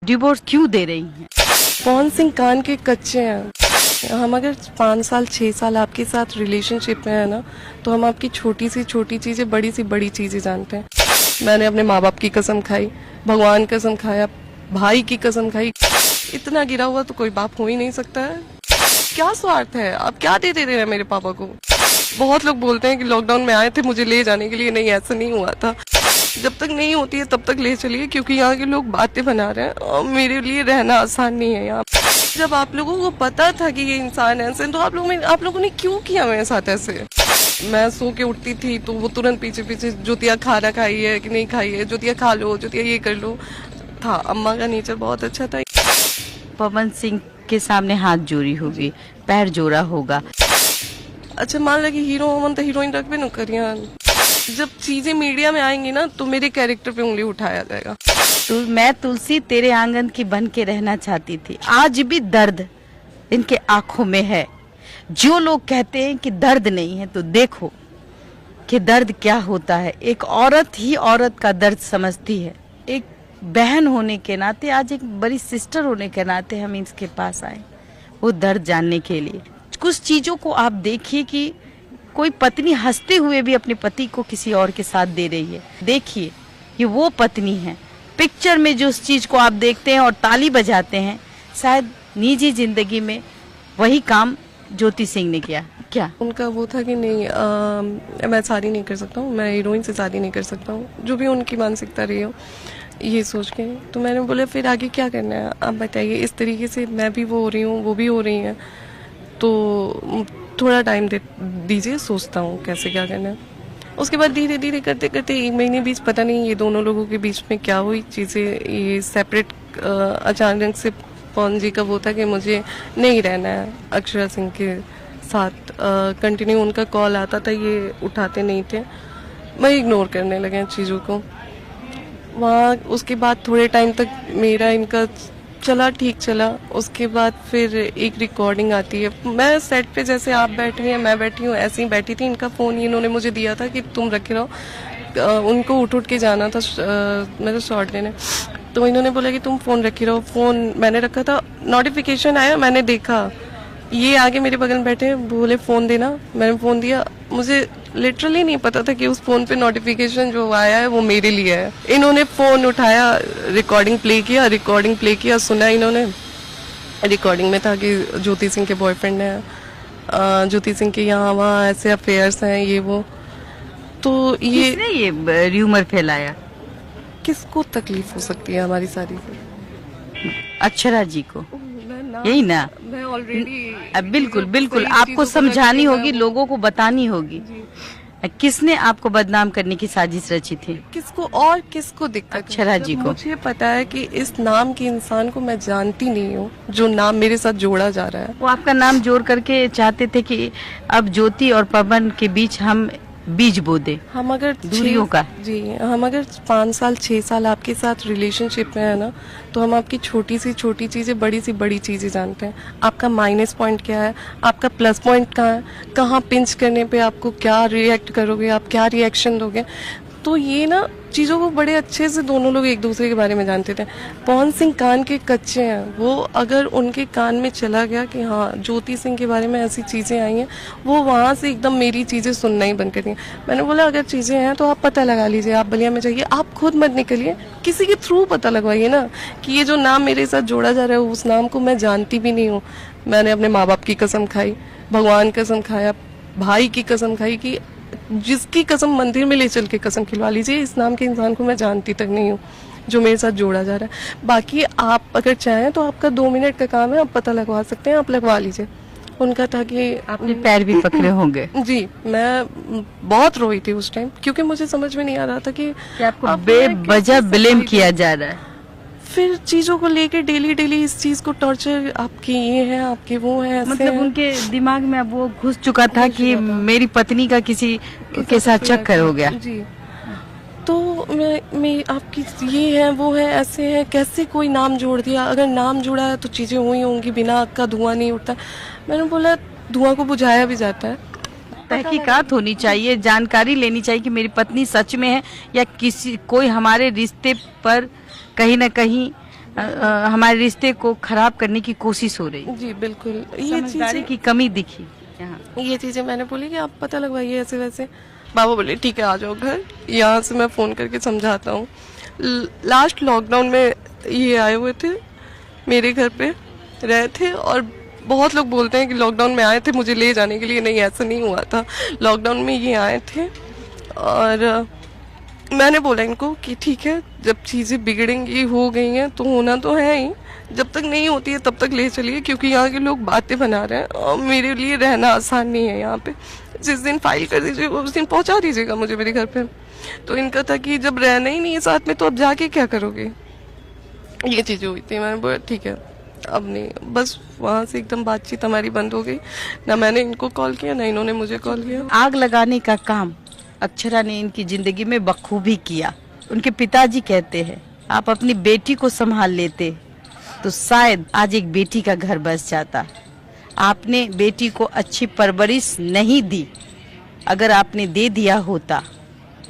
Divorce क्यों दे रही हैं? कौन सिंह कान के कच्चे हैं। हम अगर 5 साल 6 साल आपके साथ रिलेशनशिप में है ना, तो हम आपकी छोटी सी छोटी चीज़ें बड़ी सी बड़ी चीज़ें जानते हैं। मैंने अपने माँ बाप की कसम खाई, भगवान कसम खाया, भाई की कसम खाई। इतना गिरा हुआ तो कोई बाप हो ही नहीं सकता है। क्या स्वार्थ है? आप क्या दे रहे हैं मेरे पापा को? बहुत लोग बोलते हैं कि लॉकडाउन में आए थे मुझे ले जाने के लिए। नहीं, ऐसा नहीं हुआ था। जब तक नहीं होती है तब तक ले चलिए, क्योंकि यहाँ के लोग बातें बना रहे हैं और मेरे लिए रहना आसान नहीं है यहाँ। जब आप लोगों को पता था कि ये इंसान ऐसे, तो आप लोगों ने क्यों किया मेरे साथ ऐसे? मैं सो के उठती थी तो वो तुरंत पीछे पीछे, ज्योतिया खाना खाई है कि नहीं खाई है, ज्योतिया खा लो, ज्योतिया ये कर लो। था, अम्मा का नेचर बहुत अच्छा था। पवन सिंह के सामने हाथ जोड़ी होगी, पैर जोड़ा होगा। अच्छा, मान लो कि हीरो हम तो हीरोइन रख भी न करिए। जब चीजें मीडिया में आएंगी ना तो मेरे कैरेक्टर पे उंगली उठाया जाएगा। मैं तुलसी तेरे आंगन की बन के रहना चाहती थी। आज भी दर्द इनके आंखों में है। जो लोग कहते हैं कि दर्द नहीं है, तो देखो कि दर्द क्या होता है। एक औरत ही औरत का दर्द समझती है। एक बहन होने के नाते, आज एक बड़ी सिस्टर होने के नाते हम इसके पास आए, वो दर्द जानने के लिए। कुछ चीजों को आप देखिए कि कोई पत्नी हंसते हुए भी अपने पति को किसी और के साथ दे रही है। देखिए, ये वो पत्नी है। पिक्चर में जो उस चीज को आप देखते हैं और ताली बजाते हैं, शायद निजी जिंदगी में वही काम ज्योति सिंह ने किया। क्या उनका वो था कि नहीं, मैं शादी नहीं कर सकता हूँ, मैं हीरोइन से शादी नहीं कर सकता हूँ, जो भी उनकी मानसिकता रही हो, ये सोच के। तो मैंने बोला फिर आगे क्या करना है आप बताइए। इस तरीके से मैं भी वो हो रही हूँ, वो भी हो रही हैं, तो थोड़ा टाइम दीजिए, सोचता हूँ कैसे क्या करना है। उसके बाद धीरे धीरे करते करते 1 महीने बीच, पता नहीं ये दोनों लोगों के बीच में क्या हुई चीज़ें, ये सेपरेट अचानक से पवन जी का वो था कि मुझे नहीं रहना है अक्षरा सिंह के साथ। कंटिन्यू उनका कॉल आता था, ये उठाते नहीं थे, मैं इग्नोर करने लगे चीज़ों को। वहाँ उसके बाद थोड़े टाइम तक मेरा इनका चला, ठीक चला। उसके बाद फिर एक रिकॉर्डिंग आती है, मैं सेट पे जैसे आप बैठ रही हैं मैं बैठी हूँ, ऐसे ही बैठी थी। इनका फ़ोन इन्होंने मुझे दिया था कि तुम रखे रहो। उनको उठ के जाना था मेरे शॉट लेने, तो इन्होंने बोला कि तुम फ़ोन रखी रहो। फ़ोन मैंने रखा था, नोटिफिकेशन आया, मैंने देखा, ये आगे मेरे बगल में बैठे, बोले फ़ोन देना। मैंने फ़ोन दिया। मुझे लिटरली नहीं पता था कि उस फ़ोन पे नोटिफिकेशन जो आया है वो मेरे लिए है। इन्होंने फ़ोन उठाया, रिकॉर्डिंग प्ले किया, सुना इन्होंने। रिकॉर्डिंग में था कि ज्योति सिंह के बॉयफ्रेंड है, ज्योति सिंह के यहाँ वहाँ ऐसे अफेयर्स हैं, ये वो। तो किसने ये र्यूमर फैलाया? किसको तकलीफ हो सकती है हमारी शादी से? अक्षरा जी को, यही ना? मैं ऑलरेडी बिल्कुल बिल्कुल, आपको समझानी होगी, लोगों को बतानी होगी। किसने आपको बदनाम करने की साजिश रची थी? किसको दिक्कत? अक्षरा जी को। मुझे पता है कि इस नाम के इंसान को मैं जानती नहीं हूँ, जो नाम मेरे साथ जोड़ा जा रहा है। वो आपका नाम जोड़ करके चाहते थे कि अब ज्योति और पवन के बीच हम बीज बो दे, हम अगर दूरियों का। जी, हम अगर 5 साल 6 साल आपके साथ रिलेशनशिप में है ना, तो हम आपकी छोटी सी छोटी चीज़ें बड़ी सी बड़ी चीज़ें जानते हैं। आपका माइनस पॉइंट क्या है, आपका प्लस पॉइंट कहाँ है, कहाँ पिंच करने पे आपको क्या रिएक्ट करोगे, आप क्या रिएक्शन दोगे। तो ये ना चीज़ों को बड़े अच्छे से दोनों लोग एक दूसरे के बारे में जानते थे। पवन सिंह कान के कच्चे हैं, वो अगर उनके कान में चला गया कि हाँ ज्योति सिंह के बारे में ऐसी चीज़ें आई हैं, वो वहाँ से एकदम मेरी चीज़ें सुनना ही बंद कर दी। मैंने बोला अगर चीज़ें हैं तो आप पता लगा लीजिए, आप बलिया में जाइए, आप खुद मत निकलिए, किसी के थ्रू पता लगवाइए ना कि ये जो नाम मेरे साथ जोड़ा जा रहा है उस नाम को मैं जानती भी नहीं हूँ। मैंने अपने माँ बाप की कसम खाई, भगवान कसम खाया, भाई की कसम खाई, कि जिसकी कसम मंदिर में ले चल के कसम खिलवा लीजिए, इस नाम के इंसान को मैं जानती तक नहीं हूँ जो मेरे साथ जोड़ा जा रहा है। बाकी आप अगर चाहें तो आपका 2 मिनट का काम है, आप पता लगवा सकते हैं, आप लगवा लीजिए। उनका था कि आपने पैर भी पकड़े होंगे। जी, मैं बहुत रोई थी उस टाइम, क्योंकि मुझे समझ में नहीं आ रहा था कि आपको बेवजह ब्लेम किया जा रहा है। फिर चीजों को लेके डेली इस चीज को टॉर्चर, आपके ये है, आपके वो है, मतलब उनके दिमाग में अब वो घुस चुका था कि मेरी पत्नी का किसी के साथ चक्कर हो गया। जी, तो मैं आपकी ये है वो है ऐसे है, कैसे कोई नाम जोड़ दिया। अगर नाम जुड़ा है तो चीजें हुई होंगी, बिना आग का धुआं नहीं उठता। मैंने बोला धुआं को बुझाया भी जाता है। तहकीकात होनी चाहिए, जानकारी लेनी चाहिए कि मेरी पत्नी सच में है या किसी कोई हमारे रिश्ते पर कहीं ना कहीं हमारे रिश्ते को खराब करने की कोशिश हो रही। जी बिल्कुल, ये समझदारी चीजें की कमी दिखी यहाँ। ये चीजें मैंने बोली कि आप पता लगवाइए ऐसे वैसे। बाबा बोले ठीक है आ जाओ घर, यहाँ से मैं फोन करके समझाता हूँ। लास्ट लॉकडाउन में ये आए हुए थे, मेरे घर पे रहे थे, और बहुत लोग बोलते हैं कि लॉकडाउन में आए थे मुझे ले जाने के लिए। नहीं, ऐसा नहीं हुआ था। लॉकडाउन में ये आए थे और मैंने बोला इनको कि ठीक है, जब चीज़ें बिगड़ेंगी, हो गई हैं तो होना तो है ही, जब तक नहीं होती है तब तक ले चलिए, क्योंकि यहाँ के लोग बातें बना रहे हैं और मेरे लिए रहना आसान नहीं है यहाँ पे। जिस दिन फाइल कर दीजिएगा उस दिन पहुँचा दीजिएगा मुझे मेरे घर पे। तो इनका था कि जब रहना ही नहीं है साथ में तो अब जाके क्या करोगे, ये चीज़ें हुई थी। मैंने बोला ठीक है अब नहीं, बस वहाँ से एकदम बातचीत हमारी बंद हो गई। ना मैंने इनको कॉल किया ना इन्होंने मुझे कॉल किया। आग लगाने का काम अक्षरा ने इनकी जिंदगी में बखूबी किया। उनके पिताजी कहते हैं आप अपनी बेटी को संभाल लेते तो शायद आज एक बेटी का घर बस जाता। आपने बेटी को अच्छी परवरिश नहीं दी, अगर आपने दे दिया होता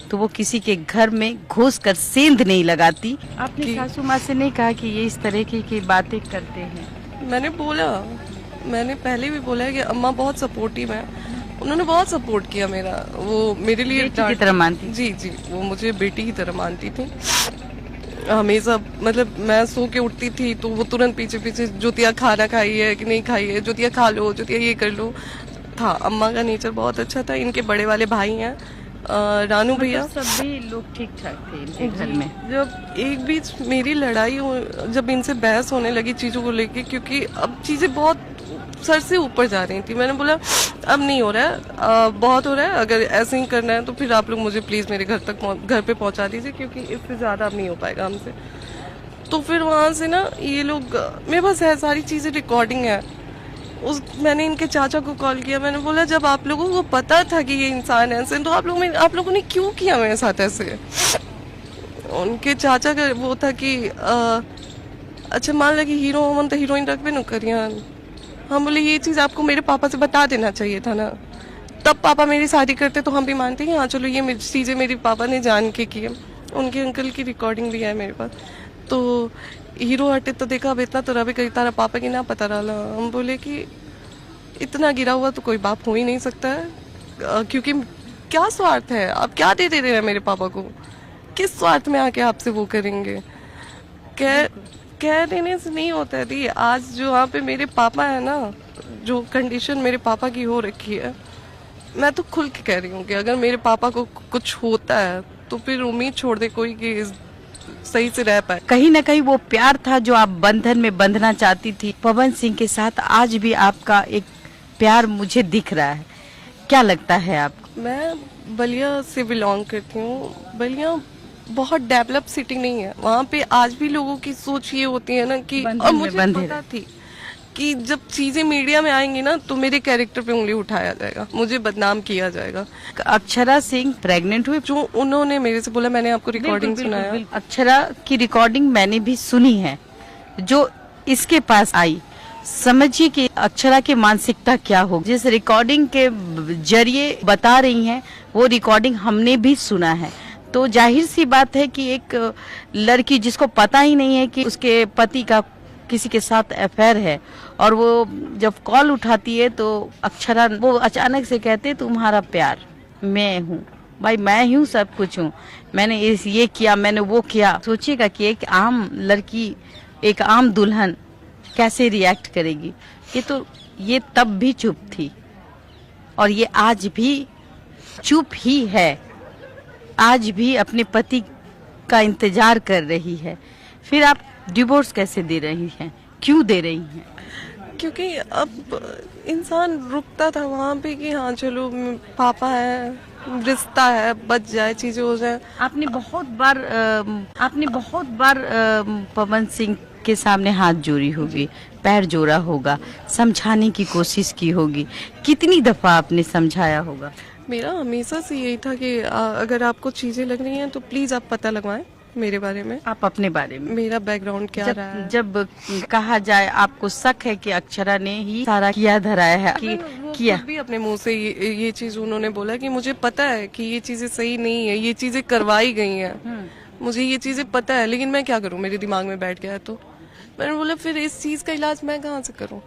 तो वो किसी के घर में घुस कर सेंध नहीं लगाती। आपने सासू माँ से नहीं कहा कि ये इस तरह की बातें करते हैं? मैंने पहले भी बोला है कि अम्मा बहुत सपोर्टिव है, उन्होंने बहुत सपोर्ट किया मेरा। वो मेरे लिए बेटी की तरह मानती। जी जी, वो मुझे बेटी की तरह मानती थी हमेशा। मतलब मैं सो के उठती थी तो वो तुरंत पीछे पीछे, ज्योतिया खाना खाई है कि नहीं खाई है, ज्योतिया खा लो, ज्योतिया ये कर लो। था अम्मा का नेचर बहुत अच्छा था। इनके बड़े वाले भाई हैं रानू भैया, सभी लोग ठीक ठाक थे इनके घर में। जब एक बीच मेरी लड़ाई जब इनसे बहस होने लगी चीज़ों को लेके, क्योंकि अब चीज़ें बहुत सर से ऊपर जा रही थी, मैंने बोला अब नहीं हो रहा है, बहुत हो रहा है, अगर ऐसे ही करना है तो फिर आप लोग मुझे प्लीज़ मेरे घर पे पहुंचा दीजिए, क्योंकि इससे ज़्यादा अब नहीं हो पाएगा हमसे। तो फिर वहाँ से ना ये लोग, मेरे पास है सारी चीज़ें, रिकॉर्डिंग है। मैंने इनके चाचा को कॉल किया, मैंने बोला जब आप लोगों को पता था कि ये इंसान ऐसे, तो आप लोगों ने क्यों किया मेरे साथ ऐसे? उनके चाचा का वो था कि अच्छा मान लो कि हीरो हम तो हीरोइन रख भी न करिए। हम बोले ये चीज़ आपको मेरे पापा से बता देना चाहिए था ना, तब पापा मेरी शादी करते तो हम भी मानते हैं हाँ चलो ये चीज़ें मेरे पापा ने जान के की है। उनके अंकल की रिकॉर्डिंग भी है मेरे पास। तो हीरो हटे तो देखा अब इतना तो रवि करी तारा पापा की ना पता रहा। हम बोले कि इतना गिरा हुआ तो कोई बाप हो ही नहीं सकता है, क्योंकि क्या स्वार्थ है, आप क्या दे रहे हैं मेरे पापा को, किस स्वार्थ में आके आपसे वो करेंगे? कह देने से नहीं होता है दी। आज जो यहाँ पे मेरे पापा है ना, जो कंडीशन मेरे पापा की हो रखी है, मैं तो खुल के कह रही हूँ कि अगर मेरे पापा को कुछ होता है तो फिर उम्मीद छोड़ दे कोई कि सही से रह पाए। कहीं ना कहीं वो प्यार था जो आप बंधन में बंधना चाहती थी पवन सिंह के साथ, आज भी आपका एक प्यार मुझे दिख रहा है। क्या लगता है आपको? मैं बलिया से बिलोंग करती हूँ। बलिया बहुत डेवलप सिटी नहीं है, वहाँ पे आज भी लोगों की सोच ये होती है ना कि, और मुझे पता थी कि जब चीजें मीडिया में आएंगी ना तो मेरे कैरेक्टर पे उंगली उठाया जाएगा, मुझे बदनाम किया जाएगा। अक्षरा सिंह प्रेग्नेंट हुई, जो उन्होंने मेरे से बोला, मैंने आपको रिकॉर्डिंग सुनाया। अक्षरा की रिकॉर्डिंग मैंने भी सुनी है जो इसके पास आई। समझिए कि अक्षरा की मानसिकता क्या हो, जिस रिकॉर्डिंग के जरिए बता रही हैं वो रिकॉर्डिंग हमने भी सुना है। तो जाहिर सी बात है कि एक लड़की जिसको पता ही नहीं है कि उसके पति का किसी के साथ अफेयर है, और वो जब कॉल उठाती है तो अक्षरा वो अचानक से कहते तुम्हारा प्यार मैं हूँ, भाई मैं ही हूँ, सब कुछ हूँ, मैंने ये किया, मैंने वो किया। सोचिएगा कि एक आम लड़की, एक आम दुल्हन कैसे रिएक्ट करेगी। ये तब भी चुप थी और ये आज भी चुप ही है, आज भी अपने पति का इंतजार कर रही है। फिर आप डिवोर्स कैसे दे रही हैं, क्यों दे रही हैं? क्योंकि अब इंसान रुकता था वहाँ पे कि हाँ चलो पापा है, रिश्ता है, बच जाए, चीजें हो जाए। आपने बहुत बार पवन सिंह के सामने हाथ जोड़ी होगी, पैर जोड़ा होगा, समझाने की कोशिश की होगी, कितनी दफा आपने समझाया होगा? मेरा हमेशा से यही था कि अगर आपको चीजें लग रही हैं तो प्लीज आप पता लगवाएं मेरे बारे में, आप अपने बारे में, मेरा बैकग्राउंड क्या रहा है। जब कहा जाए आपको शक है कि अक्षरा ने ही सारा किया धराया है किया भी अपने मुंह से ये चीज उन्होंने बोला कि मुझे पता है कि ये चीजें सही नहीं है, ये चीजें करवाई गई हैं, मुझे ये चीजें पता है, लेकिन मैं क्या करूं, मेरे दिमाग में बैठ गया है। तो मैंने बोला फिर इस चीज़ का इलाज मैं कहाँ से करूँ?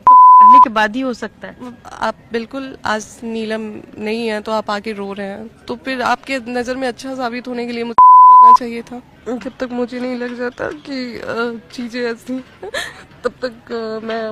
करने के बाद ही हो सकता है। आप बिल्कुल आज नीलम नहीं है तो आप आके रो रहे हैं, तो फिर आपके नज़र में अच्छा साबित होने के लिए मुझे करना चाहिए था। जब तक मुझे नहीं लग जाता कि चीज़ें ऐसी तब तक मैं